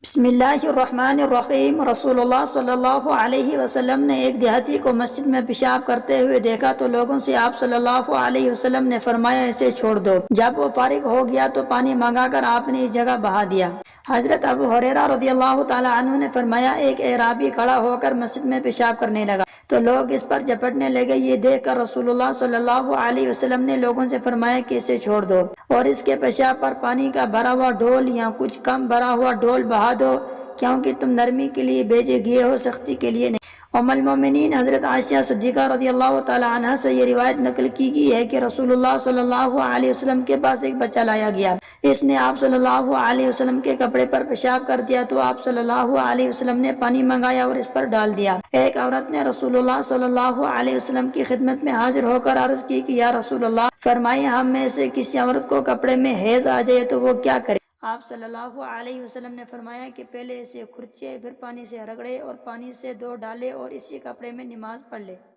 بسم اللہ الرحمن الرحیم۔ رسول اللہ صلی اللہ علیہ وسلم نے ایک دیہاتی کو مسجد میں پیشاب کرتے ہوئے دیکھا تو لوگوں سے آپ صلی اللہ علیہ وسلم نے فرمایا اسے چھوڑ دو۔ جب وہ فارغ ہو گیا تو پانی منگا کر آپ نے اس جگہ بہا دیا۔ حضرت ابو ہریرہ رضی اللہ تعالی عنہ نے فرمایا ایک اعرابی کھڑا ہو کر مسجد میں پیشاب کرنے لگا تو لوگ اس پر جھپٹنے لگے۔ یہ دیکھ کر رسول اللہ صلی اللہ علیہ وسلم نے لوگوں سے فرمایا کہ اسے چھوڑ دو اور اس کے پیشاب پر پانی کا بھرا ہوا ڈول یا کچھ کم بھرا ہوا ڈول بہا دو، کیونکہ تم نرمی کے لیے بھیجے گئے ہو، سختی کے لیے نہیں۔ ام المومنین حضرت عائشہ صدیقہ رضی اللہ تعالی عنہا سے یہ روایت نقل کی گئی ہے کہ رسول اللہ صلی اللہ علیہ وسلم کے پاس ایک بچہ لایا گیا۔ اس نے آپ صلی اللہ علیہ وسلم کے کپڑے پر پیشاب کر دیا تو آپ صلی اللہ علیہ وسلم نے پانی منگایا اور اس پر ڈال دیا۔ ایک عورت نے رسول اللہ صلی اللہ علیہ وسلم کی خدمت میں حاضر ہو کر عرض کی کہ یا رسول اللہ، فرمائیں ہم میں سے کسی عورت کو کپڑے میں حیض آ جائے تو وہ کیا کرے؟ آپ صلی اللہ علیہ وسلم نے فرمایا کہ پہلے اسے کھرچے، پھر پانی سے رگڑے اور پانی سے دھو ڈالے اور اسی کپڑے میں نماز پڑھ لے۔